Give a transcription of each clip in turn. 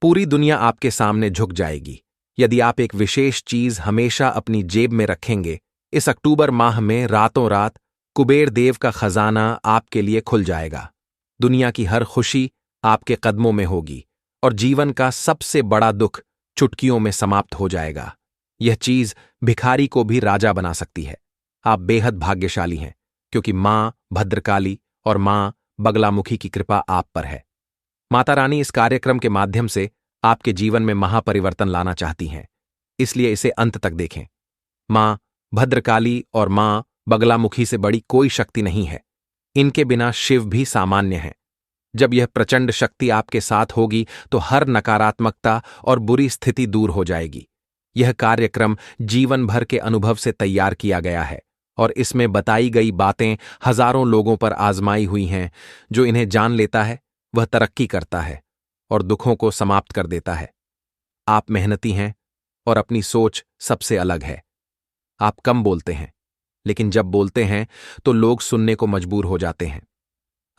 पूरी दुनिया आपके सामने झुक जाएगी यदि आप एक विशेष चीज हमेशा अपनी जेब में रखेंगे। इस अक्टूबर माह में रातों रात कुबेर देव का खजाना आपके लिए खुल जाएगा। दुनिया की हर खुशी आपके कदमों में होगी और जीवन का सबसे बड़ा दुख चुटकियों में समाप्त हो जाएगा। यह चीज भिखारी को भी राजा बना सकती है। आप बेहद भाग्यशाली हैं क्योंकि मां भद्रकाली और मां बगलामुखी की कृपा आप पर है। माता रानी इस कार्यक्रम के माध्यम से आपके जीवन में महापरिवर्तन लाना चाहती हैं, इसलिए इसे अंत तक देखें। मां भद्रकाली और मां बगलामुखी से बड़ी कोई शक्ति नहीं है। इनके बिना शिव भी सामान्य हैं। जब यह प्रचंड शक्ति आपके साथ होगी तो हर नकारात्मकता और बुरी स्थिति दूर हो जाएगी। यह कार्यक्रम जीवन भर के अनुभव से तैयार किया गया है और इसमें बताई गई बातें हजारों लोगों पर आजमाई हुई हैं। जो इन्हें जान लेता है वह तरक्की करता है और दुखों को समाप्त कर देता है। आप मेहनती हैं और अपनी सोच सबसे अलग है। आप कम बोलते हैं, लेकिन जब बोलते हैं तो लोग सुनने को मजबूर हो जाते हैं।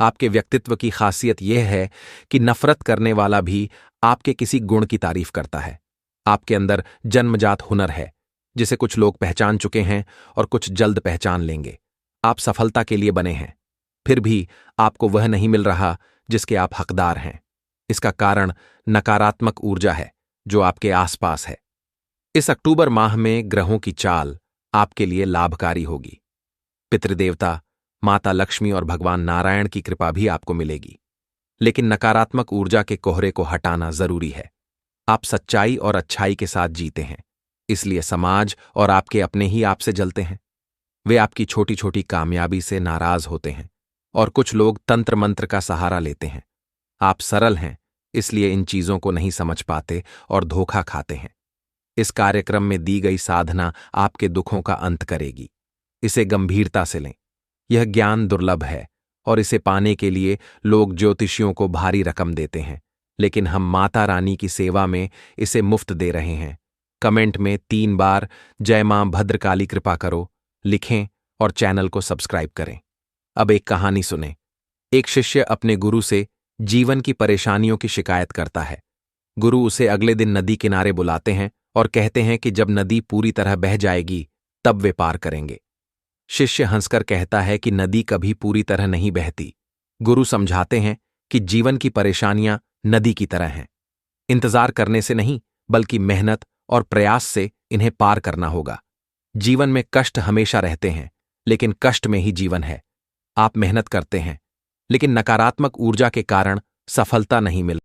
आपके व्यक्तित्व की खासियत यह है कि नफरत करने वाला भी आपके किसी गुण की तारीफ करता है। आपके अंदर जन्मजात हुनर है जिसे कुछ लोग पहचान चुके हैं और कुछ जल्द पहचान लेंगे। आप सफलता के लिए बने हैं, फिर भी आपको वह नहीं मिल रहा जिसके आप हकदार हैं। इसका कारण नकारात्मक ऊर्जा है जो आपके आसपास है। इस अक्टूबर माह में ग्रहों की चाल आपके लिए लाभकारी होगी। पितृदेवता माता लक्ष्मी और भगवान नारायण की कृपा भी आपको मिलेगी, लेकिन नकारात्मक ऊर्जा के कोहरे को हटाना जरूरी है। आप सच्चाई और अच्छाई के साथ जीते हैं, इसलिए समाज और आपके अपने ही आपसे जलते हैं। वे आपकी छोटी छोटी कामयाबी से नाराज होते हैं और कुछ लोग तंत्र मंत्र का सहारा लेते हैं। आप सरल हैं, इसलिए इन चीजों को नहीं समझ पाते और धोखा खाते हैं। इस कार्यक्रम में दी गई साधना आपके दुखों का अंत करेगी। इसे गंभीरता से लें। यह ज्ञान दुर्लभ है और इसे पाने के लिए लोग ज्योतिषियों को भारी रकम देते हैं, लेकिन हम माता रानी की सेवा में इसे मुफ्त दे रहे हैं। कमेंट में 3 बार जय मां भद्रकाली कृपा करो लिखें और चैनल को सब्सक्राइब करें। अब एक कहानी सुनें। एक शिष्य अपने गुरु से जीवन की परेशानियों की शिकायत करता है। गुरु उसे अगले दिन नदी किनारे बुलाते हैं और कहते हैं कि जब नदी पूरी तरह बह जाएगी तब वे पार करेंगे। शिष्य हंसकर कहता है कि नदी कभी पूरी तरह नहीं बहती। गुरु समझाते हैं कि जीवन की परेशानियां नदी की तरह हैं। इंतजार करने से नहीं, बल्कि मेहनत और प्रयास से इन्हें पार करना होगा। जीवन में कष्ट हमेशा रहते हैं, लेकिन कष्ट में ही जीवन है। आप मेहनत करते हैं, लेकिन नकारात्मक ऊर्जा के कारण सफलता नहीं मिलती।